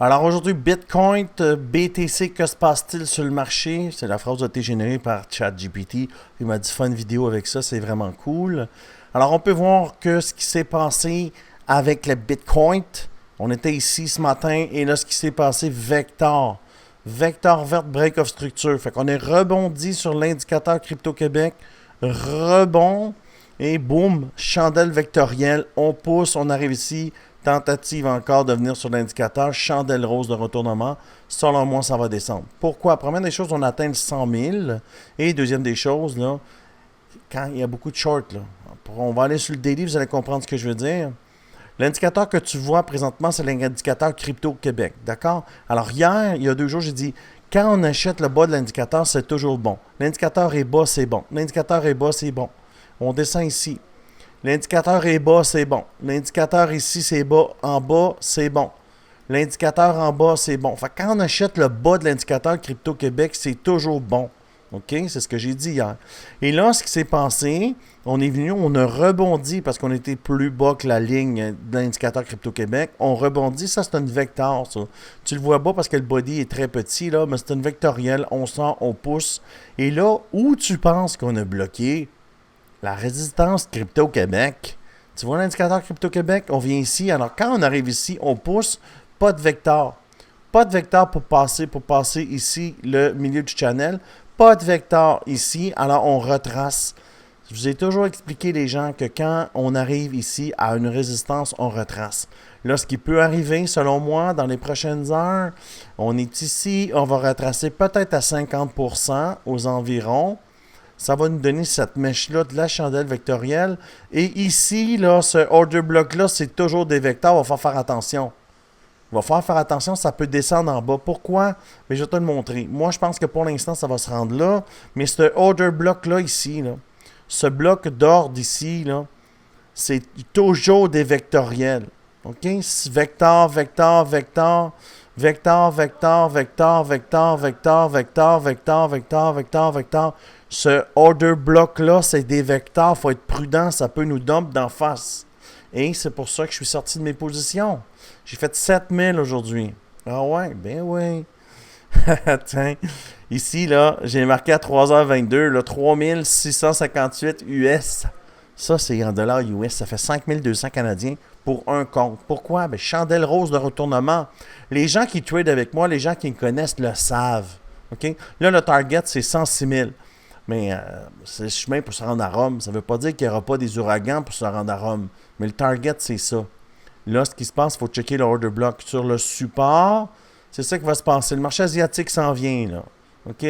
Alors aujourd'hui, Bitcoin, BTC, que se passe-t-il sur le marché? C'est la phrase qui a été générée par ChatGPT. Il m'a dit, fais une vidéo avec ça, c'est vraiment cool. Alors on peut voir que ce qui s'est passé avec le Bitcoin, on était ici ce matin et là ce qui s'est passé, Vector. Vector vert break of structure. Fait qu'on est rebondi sur l'indicateur Crypto Québec, rebond et boum, chandelle vectorielle, on pousse, on arrive ici. Tentative encore de venir sur l'indicateur, chandelle rose de retournement. Selon moi, ça va descendre. Pourquoi? Première des choses, on atteint le 100 000. Et deuxième des choses, là, quand il y a beaucoup de shorts, là, on va aller sur le daily, vous allez comprendre ce que je veux dire. L'indicateur que tu vois présentement, c'est l'indicateur Crypto Québec. D'accord? Alors hier, il y a 2 jours, j'ai dit, quand on achète le bas de l'indicateur, c'est toujours bon. L'indicateur est bas, c'est bon. L'indicateur est bas, c'est bon. On descend ici. L'indicateur est bas, c'est bon. L'indicateur ici, c'est bas. En bas, c'est bon. L'indicateur en bas, c'est bon. Fait que quand on achète le bas de l'indicateur Crypto Québec, c'est toujours bon. OK? C'est ce que j'ai dit hier. Et là, ce qui s'est passé, on est venu, on a rebondi parce qu'on était plus bas que la ligne de l'indicateur Crypto Québec. On rebondit, ça c'est une vecteur, ça. Tu le vois pas parce que le body est très petit, là, mais c'est une vectorielle. On sort, on pousse. Et là, où tu penses qu'on a bloqué? La résistance Crypto-Québec. Tu vois l'indicateur Crypto-Québec? On vient ici. Alors, quand on arrive ici, on pousse. Pas de vecteur. Pas de vecteur pour passer ici le milieu du channel. Pas de vecteur ici. Alors, on retrace. Je vous ai toujours expliqué, les gens, que quand on arrive ici à une résistance, on retrace. Là, ce qui peut arriver, selon moi, dans les prochaines heures, on est ici. On va retracer peut-être à 50% aux environs. Ça va nous donner cette mèche-là de la chandelle vectorielle. Et ici, là, ce order block-là, c'est toujours des vecteurs. Il va falloir faire attention. Il va falloir faire attention, ça peut descendre en bas. Pourquoi? Mais je vais te le montrer. Moi, je pense que pour l'instant, ça va se rendre là. Mais ce order block-là, ici, là, ce bloc d'ordre ici, là, c'est toujours des vectoriels. OK? Vecteur, vecteur, vecteur. Vecteur, vecteur, vecteur, vecteur, vecteur, vecteur, vecteur, vecteur, vecteur, vecteur. Ce order block-là, c'est des vecteurs. Il faut être prudent, ça peut nous dump d'en face. Et c'est pour ça que je suis sorti de mes positions. J'ai fait 7000 aujourd'hui. Ah ouais, ben oui. Tiens, ici, là, j'ai marqué à 3h22, là, 3658 US. Ça, c'est en dollars US. Ça fait 5200 Canadiens pour un compte. Pourquoi? Ben, chandelle rose de retournement. Les gens qui tradent avec moi, les gens qui me connaissent le savent. OK? Là, le target, c'est 106 000. Mais c'est le chemin pour se rendre à Rome. Ça ne veut pas dire qu'il n'y aura pas des ouragans pour se rendre à Rome. Mais le target, c'est ça. Là, ce qui se passe, il faut checker le order block. Sur le support, c'est ça qui va se passer. Le marché asiatique s'en vient, là. OK?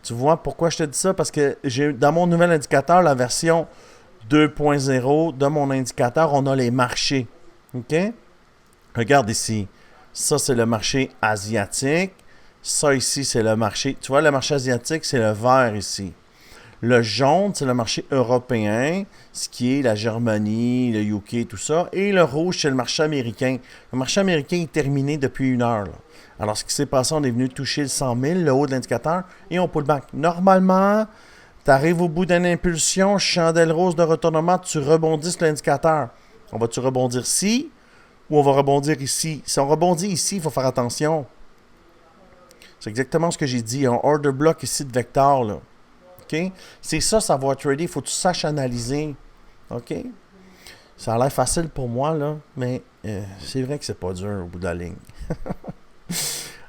Tu vois pourquoi je te dis ça? Parce que j'ai dans mon nouvel indicateur, la version 2.0 de mon indicateur, on a les marchés. OK? Regarde ici. Ça, c'est le marché asiatique. Ça, ici, c'est le marché. Tu vois, le marché asiatique, c'est le vert ici. Le jaune, c'est le marché européen, ce qui est la Germanie, le UK, tout ça. Et le rouge, c'est le marché américain. Le marché américain est terminé depuis 1 heure. Là. Alors, ce qui s'est passé, on est venu toucher le 100 000, le haut de l'indicateur, et on pull back. Normalement, tu arrives au bout d'une impulsion, chandelle rose de retournement, tu rebondis sur l'indicateur. On va-tu rebondir ici ou on va rebondir ici? Si on rebondit ici, il faut faire attention. C'est exactement ce que j'ai dit. Un order block ici de vecteur, là. OK? C'est ça, savoir trader. Il faut que tu saches analyser. OK? Ça a l'air facile pour moi, là, mais c'est vrai que c'est pas dur au bout de la ligne.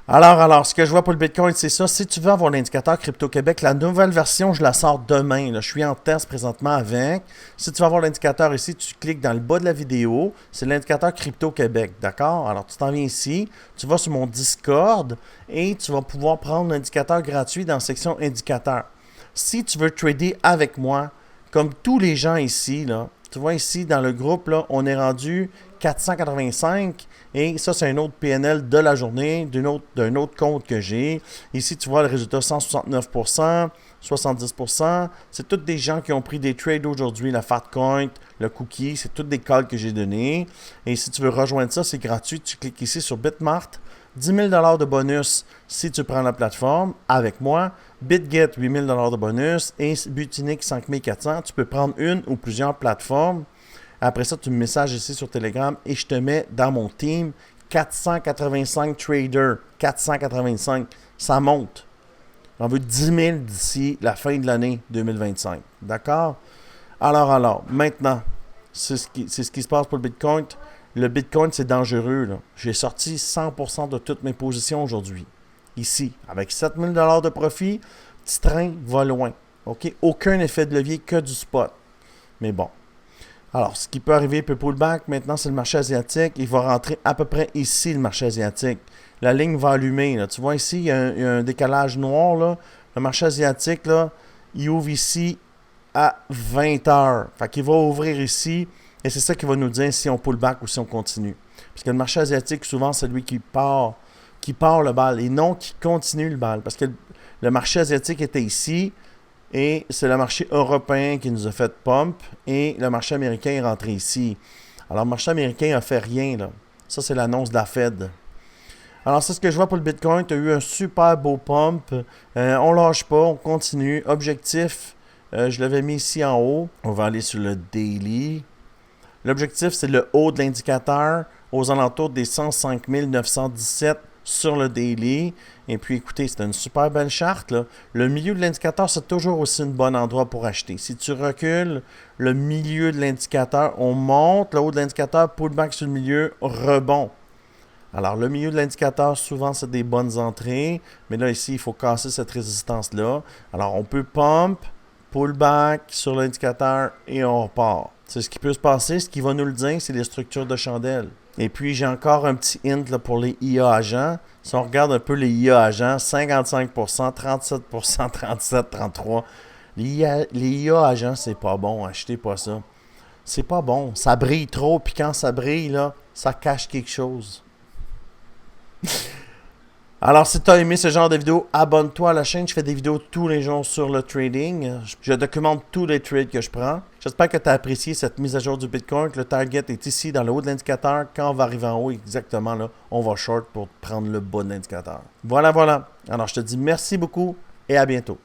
Alors, ce que je vois pour le Bitcoin, c'est ça. Si tu veux avoir l'indicateur Crypto Québec, la nouvelle version, je la sors demain. Là. Je suis en test présentement avec. Si tu veux avoir l'indicateur ici, tu cliques dans le bas de la vidéo. C'est l'indicateur Crypto Québec, d'accord? Alors, tu t'en viens ici. Tu vas sur mon Discord et tu vas pouvoir prendre l'indicateur gratuit dans la section indicateur. Si tu veux trader avec moi, comme tous les gens ici, là, tu vois ici dans le groupe, là, on est rendu 485 et ça, c'est un autre PNL de la journée d'un autre compte que j'ai. Ici, tu vois le résultat 169%, 70%. C'est tous des gens qui ont pris des trades aujourd'hui, la Fatcoin, le Cookie, c'est tous des calls que j'ai donnés. Et si tu veux rejoindre ça, c'est gratuit. Tu cliques ici sur Bitmart. 10 000 $ de bonus si tu prends la plateforme avec moi. BitGet, 8 000 $ de bonus. Et Butinic, 5 400. Tu peux prendre une ou plusieurs plateformes. Après ça, tu me messages ici sur Telegram et je te mets dans mon team 485 traders. 485. Ça monte. On veut 10 000 d'ici la fin de l'année 2025. D'accord? Alors, maintenant, c'est ce qui se passe pour le Bitcoin. Le Bitcoin, c'est dangereux, là. J'ai sorti 100% de toutes mes positions aujourd'hui. Ici, avec 7 000 $ de profit, petit train va loin. OK? Aucun effet de levier, que du spot. Mais bon. Alors, ce qui peut arriver, peut pullback. Maintenant, c'est le marché asiatique. Il va rentrer à peu près ici, le marché asiatique. La ligne va allumer. Là. Tu vois ici, il y a un décalage noir. Là. Le marché asiatique, là, il ouvre ici à 20 heures. Fait qu'il va ouvrir ici. Et c'est ça qui va nous dire si on pullback ou si on continue. Parce que le marché asiatique, souvent, c'est lui qui part le bal et non qui continue le bal. Parce que le marché asiatique était ici. Et c'est le marché européen qui nous a fait pump et le marché américain est rentré ici. Alors, le marché américain n'a fait rien, là. Ça, c'est l'annonce de la Fed. Alors, c'est ce que je vois pour le Bitcoin. Tu as eu un super beau pump. On lâche pas, on continue. Objectif, je l'avais mis ici en haut. On va aller sur le daily. L'objectif, c'est le haut de l'indicateur aux alentours des 105 917 sur le daily. Et puis, écoutez, c'est une super belle charte, là. Le milieu de l'indicateur, c'est toujours aussi un bon endroit pour acheter. Si tu recules, le milieu de l'indicateur, on monte, le haut de l'indicateur, pullback sur le milieu, rebond. Alors, le milieu de l'indicateur, souvent, c'est des bonnes entrées. Mais là, ici, il faut casser cette résistance-là. Alors, on peut pump, pullback sur l'indicateur et on repart. C'est ce qui peut se passer. Ce qui va nous le dire, c'est les structures de chandelle. Et puis, j'ai encore un petit hint là, pour les IA agents. Si on regarde un peu les IA agents, 55%, 37%, 37, 33%. Les IA agents, c'est pas bon. Achetez pas ça. C'est pas bon. Ça brille trop. Puis quand ça brille, là, ça cache quelque chose. Alors, si tu as aimé ce genre de vidéo, abonne-toi à la chaîne. Je fais des vidéos tous les jours sur le trading. Je documente tous les trades que je prends. J'espère que tu as apprécié cette mise à jour du Bitcoin. Le target est ici, dans le haut de l'indicateur. Quand on va arriver en haut, exactement là, on va short pour prendre le bas de l'indicateur. Voilà. Alors, je te dis merci beaucoup et à bientôt.